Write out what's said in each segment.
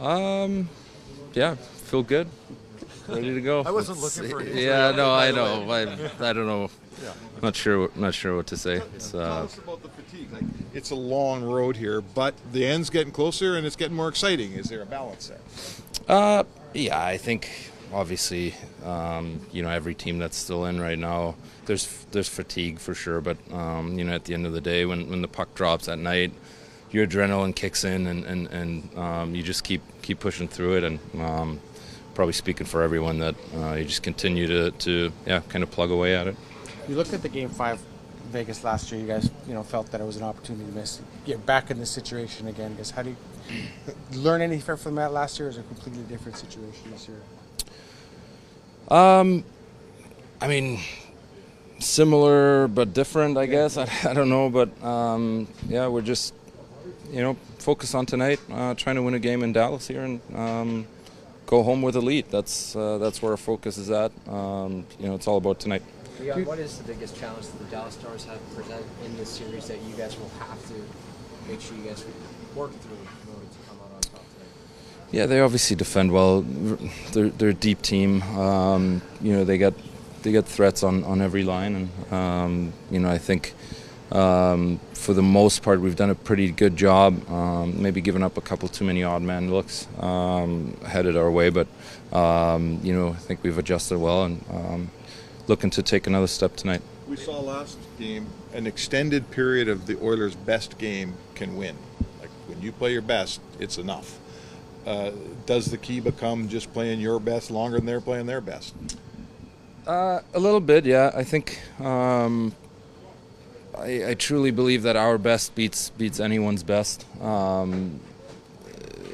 Yeah, feel good, ready to go. I wasn't looking for an injury. Yeah, no, I know. way. I don't know. Yeah. Not sure what to say. It's, Tell us about the fatigue. Like, it's a long road here, but the end's getting closer and it's getting more exciting. Is there a balance there? Yeah, I think obviously, every team that's still in right now, there's fatigue for sure. But at the end of the day, when the puck drops at night, your adrenaline kicks in, and you just keep pushing through it. And probably speaking for everyone that you just continue to kind of plug away at it. You looked at the Game 5 Vegas last year. You guys, felt that it was an opportunity to get back in this situation again. I guess, how do you learn anything from that last year? Or is it a completely different situation this year? I mean, similar but different, I guess. I don't know, but we're just focus on tonight, trying to win a game in Dallas here, and go home with a lead. That's where our focus is at. It's all about tonight. Leon, what is the biggest challenge that the Dallas Stars have present in this series that you guys will have to make sure you guys work through in order to come out on top tonight? Yeah, they obviously defend well. They're a deep team. They get threats on every line, and I think for the most part we've done a pretty good job. Maybe giving up a couple too many odd man looks headed our way, but I think we've adjusted well and looking to take another step tonight. We saw last game an extended period of the Oilers' best game can win. Like, when you play your best, it's enough. Does the key become just playing your best longer than they're playing their best? A little bit, yeah. I think I truly believe that our best beats anyone's best.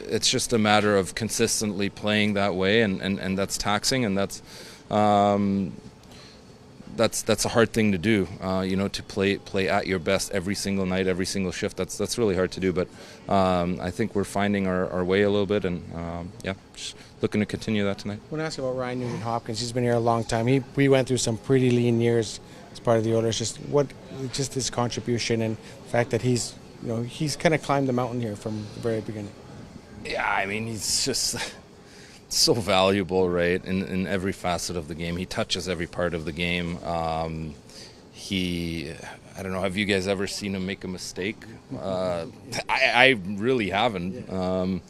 It's just a matter of consistently playing that way, and that's taxing, and that's a hard thing to do. To play at your best every single night, every single shift. That's really hard to do. But I think we're finding our way a little bit, and just looking to continue that tonight. I want to ask you about Ryan Nugent-Hopkins. He's been here a long time. We went through some pretty lean years as part of the Oilers. Just his contribution and the fact that he's kind of climbed the mountain here from the very beginning. Yeah, I mean, he's just so valuable, right, in every facet of the game. He touches every part of the game. I don't know, have you guys ever seen him make a mistake? I really haven't.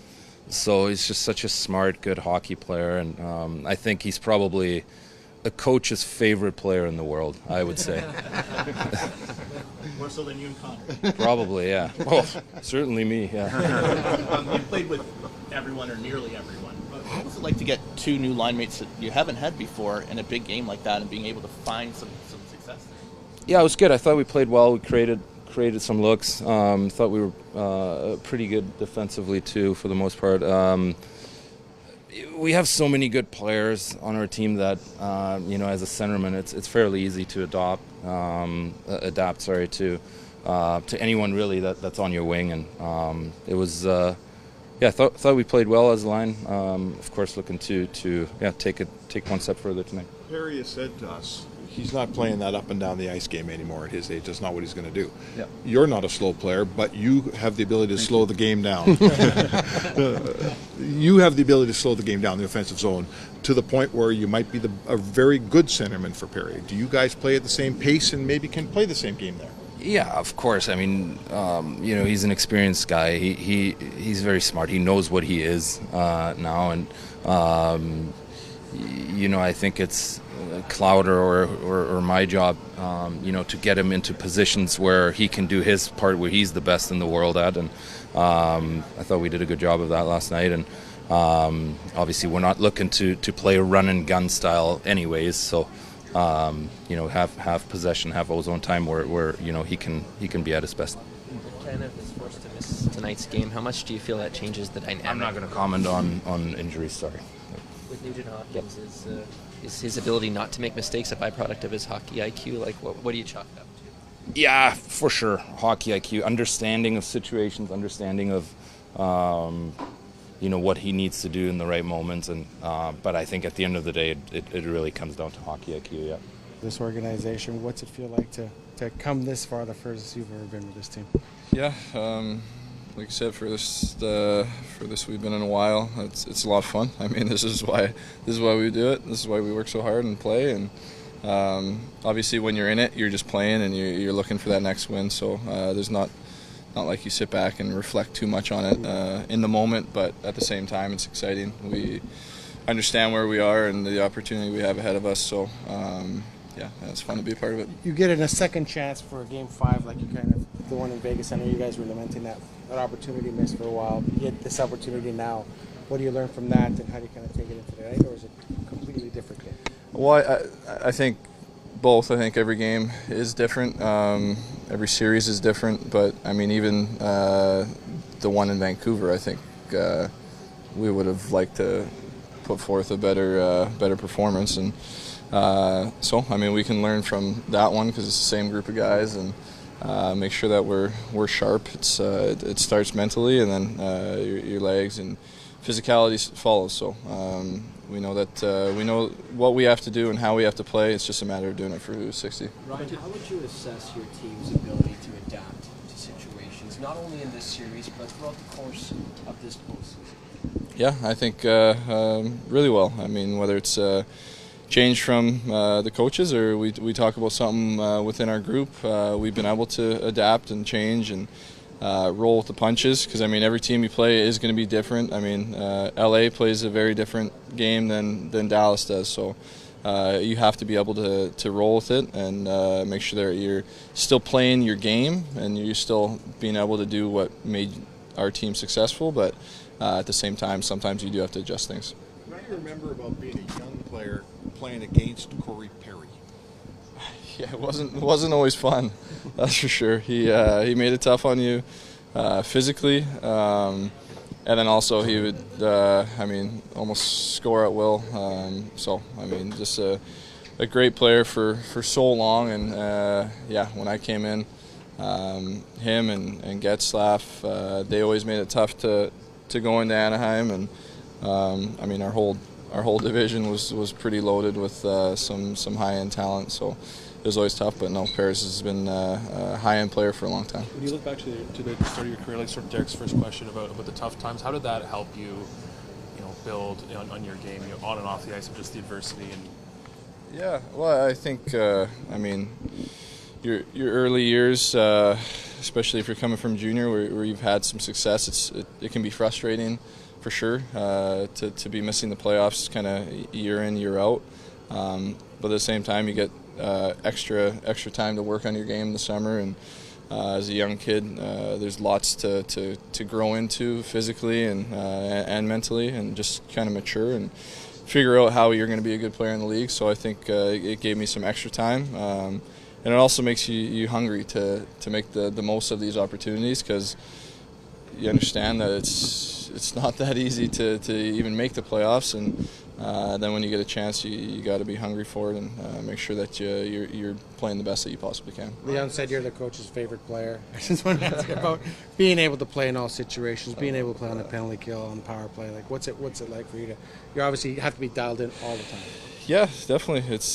So he's just such a smart, good hockey player, and I think he's probably a coach's favorite player in the world, I would say. More so than you and Connor. Probably, yeah. Well, certainly me, yeah. You played with everyone or nearly everyone. What was it like to get two new line mates that you haven't had before in a big game like that and being able to find some success there? Yeah, it was good. I thought we played well. We created some looks. Thought we were pretty good defensively too, for the most part. We have so many good players on our team that as a centerman, it's fairly easy to adapt to anyone really that's on your wing, and it was. I thought we played well as a line. Of course, looking to take one step further tonight. Perry has said to us he's not playing that up and down the ice game anymore at his age. That's not what he's going to do. Yep. You're not a slow player, but you have the ability to slow the game down. You have the ability to slow the game down in the offensive zone to the point where you might be a very good centerman for Perry. Do you guys play at the same pace and maybe can play the same game there? Yeah, of course. I mean, he's an experienced guy. He's very smart. He knows what he is now, and I think it's Clouder or my job, to get him into positions where he can do his part, where he's the best in the world at. And I thought we did a good job of that last night. And obviously, we're not looking to play a run and gun style, anyways. So. Have possession, have his own time where he can be at his best. Kenneth is forced to miss tonight's game. How much do you feel that changes the dynamic? I'm not going to comment on injuries. Sorry. With Nugent-Hopkins, is his ability not to make mistakes a byproduct of his hockey IQ? Like, what do you chalk it up to? Yeah, for sure. Hockey IQ, understanding of situations, understanding of what he needs to do in the right moments, and but I think at the end of the day, it really comes down to hockey IQ. Yeah. This organization, what's it feel like to come this far, the furthest you've ever been with this team? Yeah, like you said, for this we've been in a while. It's a lot of fun. I mean, this is why we do it. This is why we work so hard and play. And obviously, when you're in it, you're just playing and you're looking for that next win. So there's not like you sit back and reflect too much on it in the moment. But at the same time, it's exciting. We understand where we are and the opportunity we have ahead of us. So. Yeah, it's fun to be a part of it. You get a second chance for Game 5, like you kind of, the one in Vegas. I know you guys were lamenting that opportunity missed for a while. You get this opportunity now. What do you learn from that, and how do you kind of take it into the night, or is it a completely different game? Well, I think both. I think every game is different. Every series is different. But, I mean, even the one in Vancouver, I think we would have liked to put forth a better performance. And so, I mean, we can learn from that one because it's the same group of guys, and make sure that we're sharp. It starts mentally, and then your legs and physicality follows. So we know that we know what we have to do and how we have to play. It's just a matter of doing it for 60. Ryan, how would you assess your team's ability to adapt to situations, not only in this series but throughout the course of this postseason? Yeah, I think really well. I mean, whether it's change from the coaches or we talk about something within our group, we've been able to adapt and change and roll with the punches, because I mean every team you play is going to be different. I mean LA plays a very different game than Dallas does, so you have to be able to roll with it and make sure that you're still playing your game and you're still being able to do what made our team successful, but at the same time sometimes you do have to adjust things. What do you remember about being a young player playing against Corey Perry? Yeah, it wasn't always fun, that's for sure. He made it tough on you physically, and then also he would almost score at will. So I mean, just a great player for so long. And when I came in, him and Getzlaf, they always made it tough to go into Anaheim. And I mean, our whole division was pretty loaded with some high-end talent, so it was always tough. But no, Paris has been a high-end player for a long time. When you look back to the start of your career, like sort of Derek's first question about the tough times, how did that help you, build on your game, on and off the ice, of just the adversity? And yeah, well, I think I mean your early years, especially if you're coming from junior, where you've had some success, it can be frustrating. For sure, to be missing the playoffs kind of year in, year out. But at the same time, you get extra time to work on your game in the summer. And as a young kid, there's lots to grow into physically and mentally, and just kind of mature and figure out how you're going to be a good player in the league. So I think it gave me some extra time. And it also makes you hungry to make the most of these opportunities, because you understand that it's not that easy to even make the playoffs, and then when you get a chance, you got to be hungry for it and make sure that you're playing the best that you possibly can. Leon said you're the coach's favorite player. I just want to ask about being able to play in all situations, being able to play on the penalty kill, on the power play. Like, what's it like for you to? You obviously have to be dialed in all the time. Yeah, definitely. It's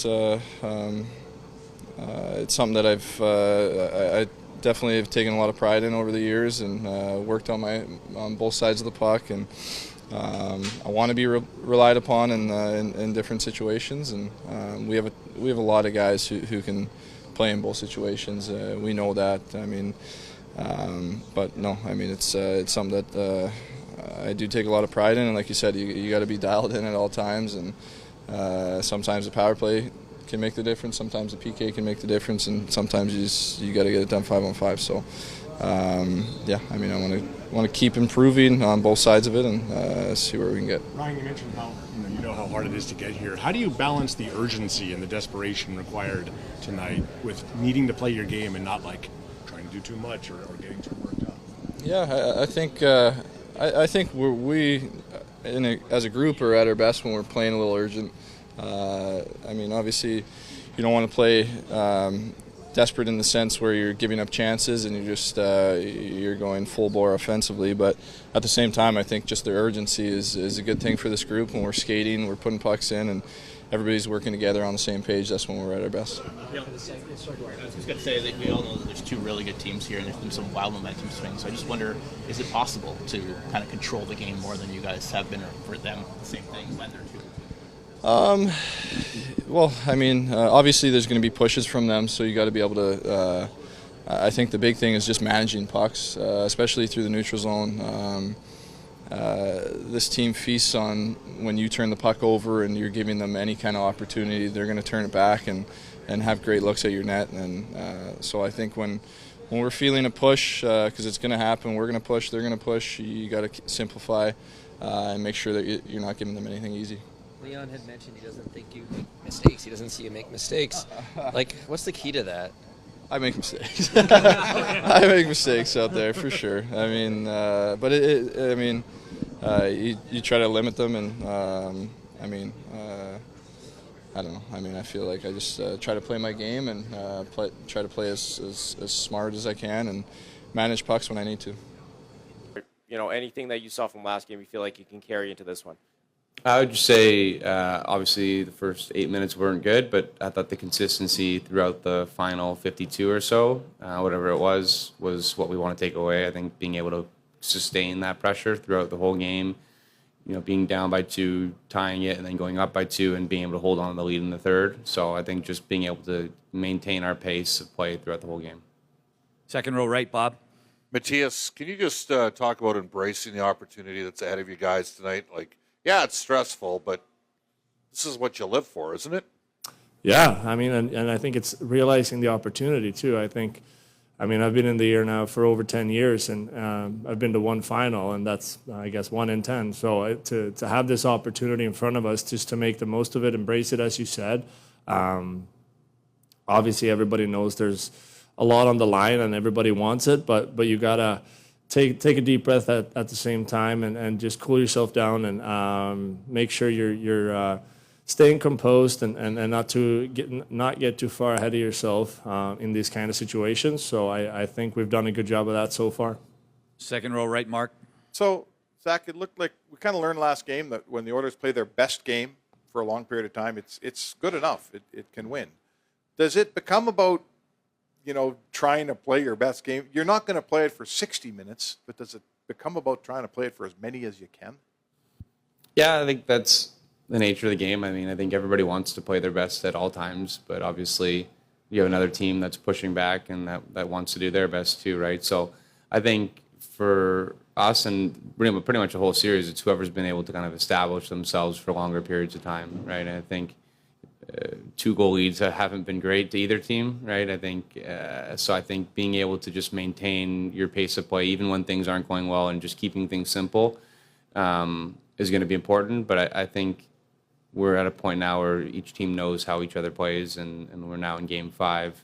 something that I definitely have taken a lot of pride in over the years, and worked on both sides of the puck, and I want to be relied upon in different situations, and we have a lot of guys who can play in both situations. We know that. I mean, but no, I mean it's something that I do take a lot of pride in, and like you said, you got to be dialed in at all times, and sometimes the power play can make the difference, sometimes the PK can make the difference, and sometimes you got to get it done 5-on-5. So yeah, I mean, I want to keep improving on both sides of it and see where we can get. Ryan, you mentioned how you know how hard it is to get here. How do you balance the urgency and the desperation required tonight with needing to play your game and not like trying to do too much or getting too worked up? Yeah, I think we as a group are at our best when we're playing a little urgent. I mean, obviously, you don't want to play desperate in the sense where you're giving up chances and you're going full bore offensively. But at the same time, I think just the urgency is a good thing for this group. When we're skating, we're putting pucks in, everybody's working together on the same page, that's when we're at our best. I was just going to say that we all know that there's two really good teams here, and there's been some wild momentum swings. So I just wonder, is it possible to kind of control the game more than you guys have been, or for them, the same thing when they're two? Well, I mean, obviously there's going to be pushes from them, so you got to be able to. I think the big thing is just managing pucks, especially through the neutral zone. This team feasts on when you turn the puck over and you're giving them any kind of opportunity, they're going to turn it back and have great looks at your net. And so I think when we're feeling a push, because it's going to happen, we're going to push, they're going to push, you got to simplify and make sure that you're not giving them anything easy. Leon had mentioned he doesn't think you make mistakes. He doesn't see you make mistakes. Like, what's the key to that? I make mistakes. I make mistakes out there for sure. I mean, but you try to limit them, and I don't know. I mean, I feel like I just try to play my game and try to play as smart as I can and manage pucks when I need to. You know, anything that you saw from last game, you feel like you can carry into this one? I would just say, obviously, the first 8 minutes weren't good, but I thought the consistency throughout the final 52 or so, whatever it was what we want to take away. I think being able to sustain that pressure throughout the whole game, you know, being down by 2, tying it, and then going up by 2, and being able to hold on to the lead in the third. So I think just being able to maintain our pace of play throughout the whole game. Second row right, Bob. Mattias, can you just talk about embracing the opportunity that's ahead of you guys tonight? Like, yeah, it's stressful, but this is what you live for, isn't it? Yeah, I mean, and I think it's realizing the opportunity, too. I mean, I've been in the air now for over 10 years, and I've been to one final, and that's, I guess, 1 in 10. So to have this opportunity in front of us, just to make the most of it, embrace it, as you said. Obviously, everybody knows there's a lot on the line, and everybody wants it, but you got to take a deep breath at the same time and just cool yourself down and make sure you're staying composed and not get too far ahead of yourself in these kind of situations. So I think we've done a good job of that so far. Second row right, Mark. So, Zach, it looked like we kind of learned last game that when the Oilers play their best game for a long period of time, it's good enough. It can win. Does it become about, you know, trying to play your best game? You're not going to play it for 60 minutes, but does it become about trying to play it for as many as you can? Yeah, I think that's the nature of the game. I mean, I think everybody wants to play their best at all times, but obviously you have another team that's pushing back and that wants to do their best too, right? So I think for us and pretty much the whole series, it's whoever's been able to kind of establish themselves for longer periods of time, right? And I think 2-goal leads haven't been great to either team, right? I think so. I think being able to just maintain your pace of play, even when things aren't going well, and just keeping things simple, is going to be important. But I think we're at a point now where each team knows how each other plays, and we're now in Game 5,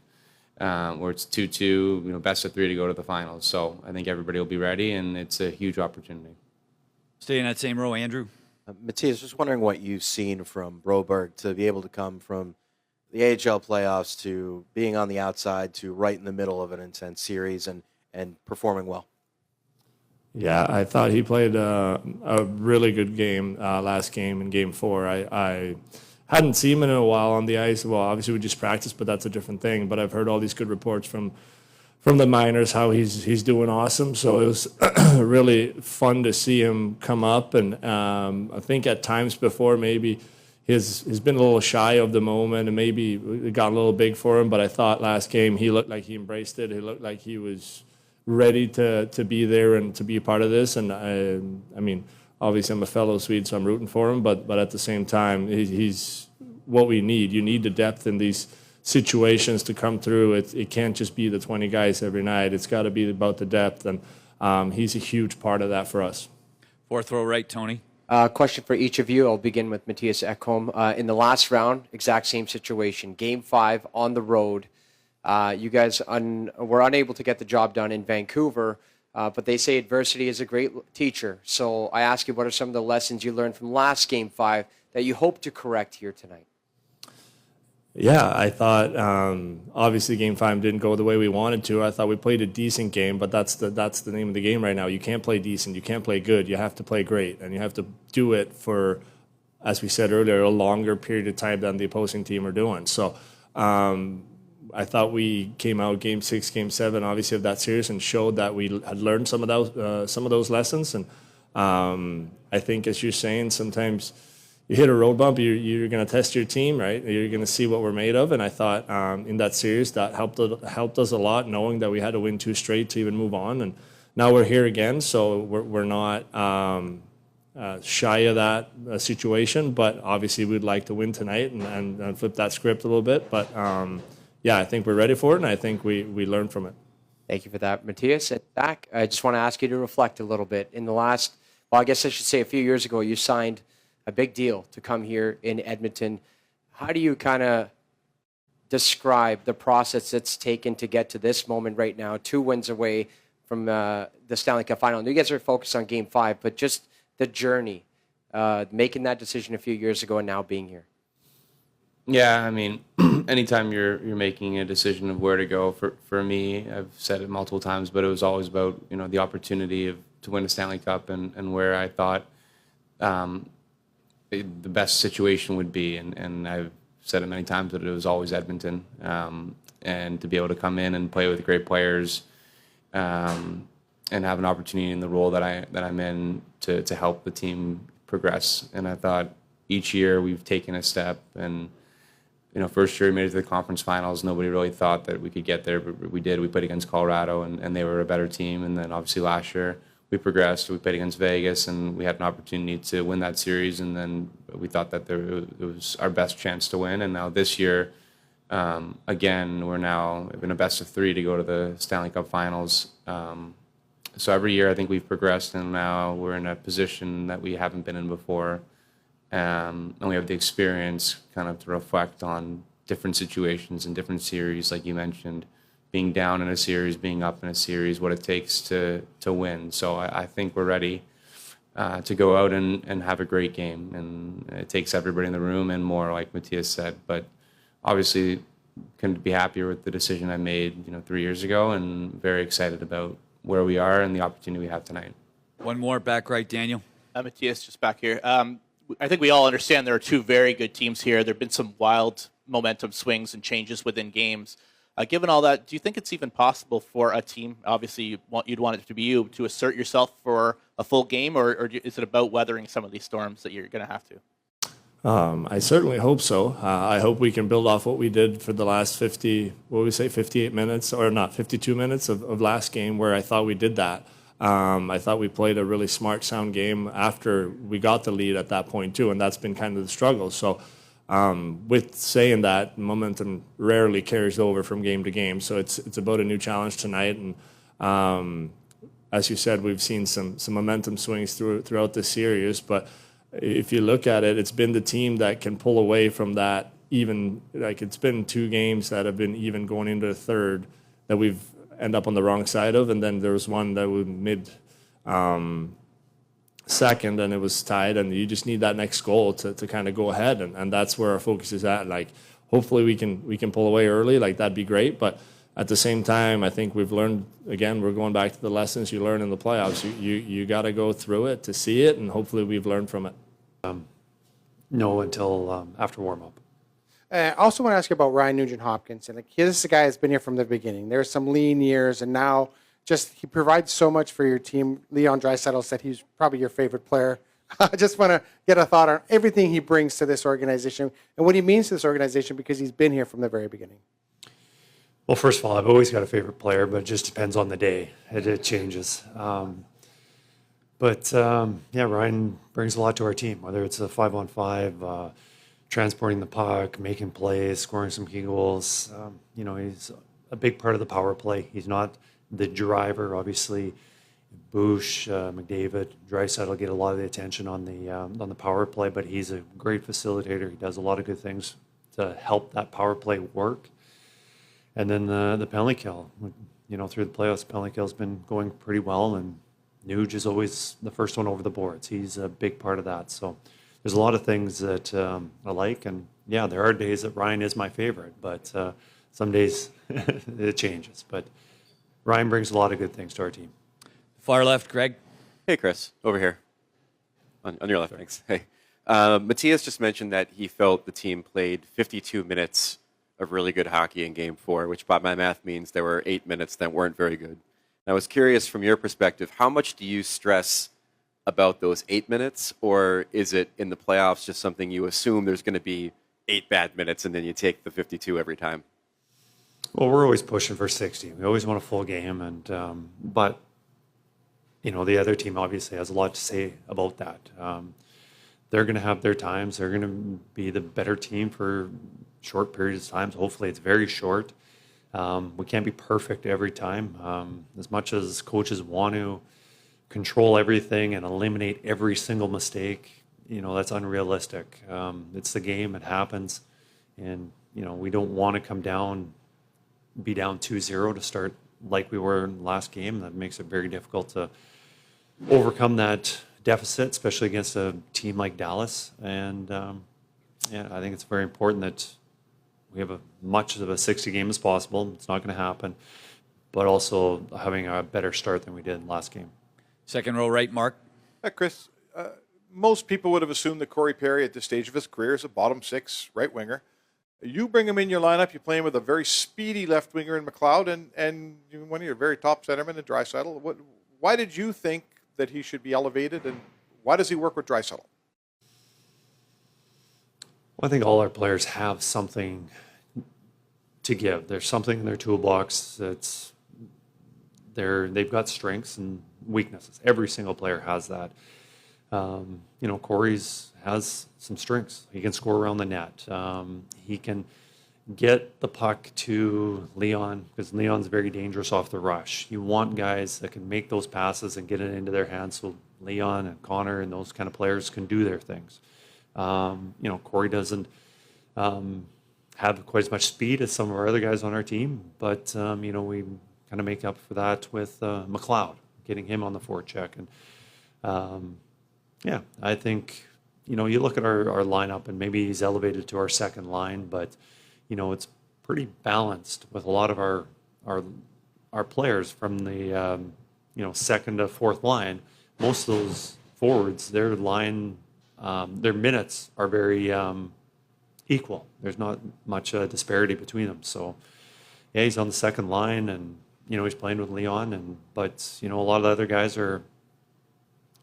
where it's 2-2, you know, best of 3 to go to the finals. So I think everybody will be ready, and it's a huge opportunity. Stay in that same row, Andrew. Mattias, just wondering what you've seen from Broberg to be able to come from the AHL playoffs to being on the outside to right in the middle of an intense series and performing well. Yeah, I thought he played a really good game last game in Game 4. I hadn't seen him in a while on the ice. Well, obviously we just practiced, but that's a different thing. But I've heard all these good reports from the minors, how he's doing awesome. So it was really fun to see him come up. And I think at times before maybe he's been a little shy of the moment and maybe it got a little big for him. But I thought last game he looked like he embraced it. He looked like he was ready to be there and to be a part of this. And I mean, obviously I'm a fellow Swede, so I'm rooting for him. But at the same time, he's what we need. You need the depth in these situations to come through. It can't just be the 20 guys every night. It's got to be about the depth, and he's a huge part of that for us. Fourth row right, Tony. Question for each of you. I'll begin with Mattias Ekholm. In the last round, exact same situation. Game 5 on the road. You guys were unable to get the job done in Vancouver, but they say adversity is a great teacher. So I ask you, what are some of the lessons you learned from last Game 5 that you hope to correct here tonight? Yeah, I thought obviously Game 5 didn't go the way we wanted to. I thought we played a decent game, but that's the name of the game right now. You can't play decent, you can't play good. You have to play great, and you have to do it for as we said earlier, a longer period of time than the opposing team are doing. So I thought we came out Game 6, Game 7, obviously of that series, and showed that we had learned some of those lessons. And I think, as you're saying, sometimes you hit a road bump, you're going to test your team, right? You're going to see what we're made of. And I thought in that series that helped us a lot, knowing that we had to win 2 straight to even move on. And now we're here again, so we're not shy of that situation. But obviously we'd like to win tonight and flip that script a little bit. But yeah, I think we're ready for it, and I think we learned from it. Thank you for that, Mattias. And Zach, I just want to ask you to reflect a little bit. In the last, well, I guess I should say a few years ago, you signed a big deal to come here in Edmonton. How do you kind of describe the process that's taken to get to this moment right now, 2 wins away from the Stanley Cup final? And you guys are focused on Game 5, but just the journey, making that decision a few years ago and now being here. Yeah, I mean, anytime you're making a decision of where to go, for me, I've said it multiple times, but it was always about, you know, the opportunity to win a Stanley Cup and where I thought the best situation would be. And I've said it many times, but it was always Edmonton. And to be able to come in and play with great players and have an opportunity in the role that I'm in to help the team progress. And I thought each year we've taken a step. And you know, first year we made it to the conference finals. Nobody really thought that we could get there, but we did. We played against Colorado, and they were a better team. And then obviously last year we progressed. We played against Vegas, and we had an opportunity to win that series. And then we thought that it was our best chance to win. And now this year, again, we're now in a best of 3 to go to the Stanley Cup finals. So every year I think we've progressed, and now we're in a position that we haven't been in before. And we have the experience kind of to reflect on different situations and different series, like you mentioned, being down in a series, being up in a series, what it takes to win. So I think we're ready to go out and have a great game. And it takes everybody in the room and more, like Mattias said. But obviously couldn't be happier with the decision I made, 3 years ago, and very excited about where we are and the opportunity we have tonight. One more, back right, Daniel. Mattias, just back here. I think we all understand there are 2 very good teams here. There have been some wild momentum swings and changes within games. Given all that, do you think it's even possible for a team, obviously you'd want it to be you, to assert yourself for a full game, or is it about weathering some of these storms that you're going to have to? I certainly hope so. I hope we can build off what we did for the last 58 minutes, or not, 52 minutes of last game, where I thought we did that. I thought we played a really smart, sound game after we got the lead at that point too, and that's been kind of the struggle. So with saying that, momentum rarely carries over from game to game. So it's about a new challenge tonight, and as you said, we've seen some momentum swings throughout this series. But if you look at it, it's been the team that can pull away from that. Even like it's been 2 games that have been even going into the third that we've end up on the wrong side of, and then there was one that was mid second and it was tied, and you just need that next goal to kind of go ahead, and that's where our focus is at. Like, hopefully we can pull away early, like that'd be great, but at the same time I think we've learned, again, we're going back to the lessons you learn in the playoffs. You got to go through it to see it, and hopefully we've learned from it. No, until after warm-up. I also want to ask you about Ryan Nugent-Hopkins. And like, this is a guy that's been here from the beginning. There's some lean years, and now just he provides so much for your team. Leon Draisaitl said he's probably your favorite player. I just want to get a thought on everything he brings to this organization and what he means to this organization, because he's been here from the very beginning. Well, first of all, I've always got a favorite player, but it just depends on the day. It changes. But Ryan brings a lot to our team, whether it's a 5-on-5, transporting the puck, making plays, scoring some key goals. He's a big part of the power play. He's not the driver, obviously. Bush, McDavid, Draisaitl get a lot of the attention on the power play, but he's a great facilitator. He does a lot of good things to help that power play work. And then the penalty kill. Through the playoffs, the penalty kill's been going pretty well, and Nuge is always the first one over the boards. He's a big part of that. So there's a lot of things that I like, and there are days that Ryan is my favorite, but some days it changes. But Ryan brings a lot of good things to our team. Far left, Greg. Hey, Chris, over here. On your left, thanks. Hey. Mattias just mentioned that he felt the team played 52 minutes of really good hockey in Game 4, which by my math means there were 8 minutes that weren't very good. And I was curious from your perspective, how much do you stress about those 8 minutes, or is it in the playoffs just something you assume there's going to be 8 bad minutes and then you take the 52 every time? Well, we're always pushing for 60. We always want a full game, and but the other team obviously has a lot to say about that. They're going to have their times. They're going to be the better team for short periods of time. Hopefully, it's very short. We can't be perfect every time. As much as coaches want to control everything and eliminate every single mistake, that's unrealistic. It's the game. It happens, and we don't want to be down 2-0 to start like we were in the last game. That makes it very difficult to overcome that deficit, especially against a team like Dallas. And I think it's very important that we have as much of a 60 game as possible. It's not going to happen, but also having a better start than we did last game. Second row right, Mark. Chris, most people would have assumed that Corey Perry at this stage of his career is a bottom six right winger. You bring him in your lineup, you're playing with a very speedy left winger in McLeod and one of your very top centermen in Draisaitl. Why did you think that he should be elevated, and why does he work with Draisaitl? Well, I think all our players have something to give. There's something in their toolbox that's they've got strengths and weaknesses. Every single player has that. Corey's has some strengths. He can score around the net. He can get the puck to Leon, because Leon's very dangerous off the rush. You want guys that can make those passes and get it into their hands, so Leon and Connor and those kind of players can do their things. Corey doesn't have quite as much speed as some of our other guys on our team, but we kind of make up for that with McLeod, getting him on the forecheck. And I think you look at our lineup, and maybe he's elevated to our second line, but it's pretty balanced with a lot of our players from the second to fourth line. Most of those forwards, their minutes are very equal. There's not much disparity between them. So he's on the second line, and he's playing with Leon, but a lot of the other guys are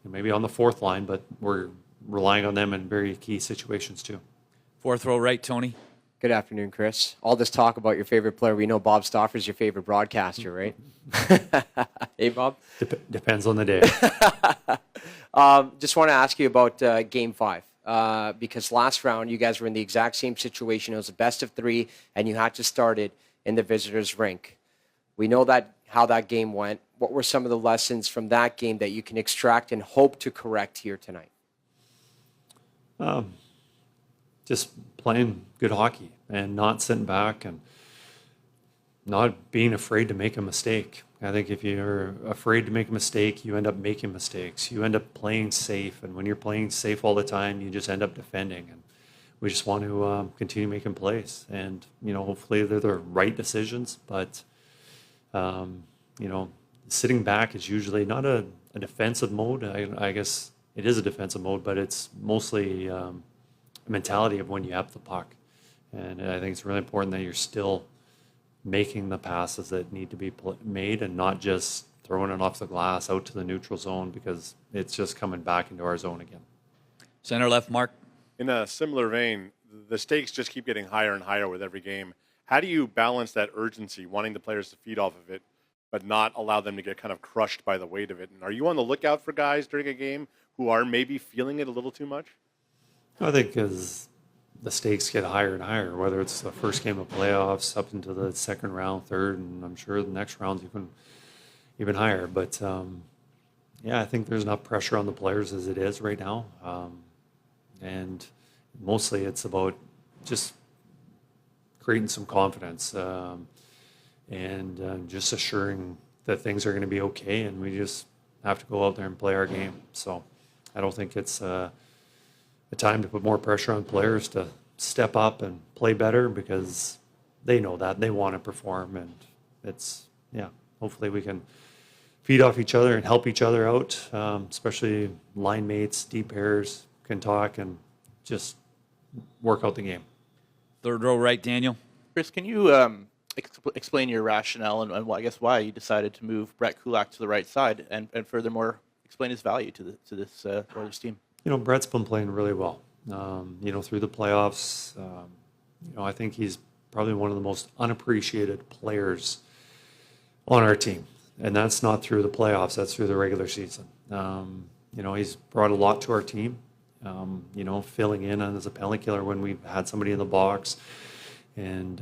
maybe on the fourth line, but we're relying on them in very key situations too. Fourth row right, Tony. Good afternoon, Chris. All this talk about your favorite player. We know Bob Stauffer's your favorite broadcaster, right? Hey, Bob? Depends on the day. Just want to ask you about Game 5. Because last round, you guys were in the exact same situation. It was a best of 3, and you had to start it in the visitors' rink. We know how that game went. What were some of the lessons from that game that you can extract and hope to correct here tonight? Just playing good hockey and not sitting back and not being afraid to make a mistake. I think if you're afraid to make a mistake, you end up making mistakes. You end up playing safe, and when you're playing safe all the time, you just end up defending. And we just want to continue making plays, and hopefully they're the right decisions. But sitting back is usually not a defensive mode. I guess it is a defensive mode, but it's mostly a mentality of when you have the puck. And I think it's really important that you're still making the passes that need to be made and not just throwing it off the glass out to the neutral zone, because it's just coming back into our zone again. Center left, Mark. In a similar vein, the stakes just keep getting higher and higher with every game. How do you balance that urgency, wanting the players to feed off of it, but not allow them to get kind of crushed by the weight of it? And are you on the lookout for guys during a game who are maybe feeling it a little too much? I think as the stakes get higher and higher, whether it's the first game of playoffs up into the second round, third, and I'm sure the next round's even higher. But I think there's enough pressure on the players as it is right now, and mostly it's about just creating some confidence and just assuring that things are going to be okay, and we just have to go out there and play our game. So I don't think it's a time to put more pressure on players to step up and play better, because they know that they want to perform, and hopefully we can feed off each other and help each other out, especially line mates, deep pairs can talk and just work out the game. Third row right, Daniel. Chris, can you explain your rationale and I guess why you decided to move Brett Kulak to the right side, and furthermore explain his value to this Oilers team? Brett's been playing really well. Through the playoffs, I think he's probably one of the most unappreciated players on our team, and that's not through the playoffs. That's through the regular season. He's brought a lot to our team. Filling in as a penalty killer when we've had somebody in the box, and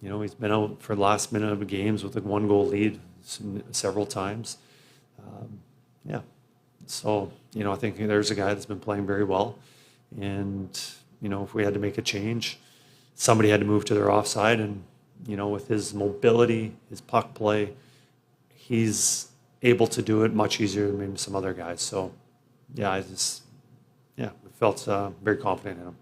he's been out for the last minute of the games with a 1-goal lead several times. So, I think there's a guy that's been playing very well. And, if we had to make a change, somebody had to move to their offside. And, with his mobility, his puck play, he's able to do it much easier than maybe some other guys. So, I felt very confident in him.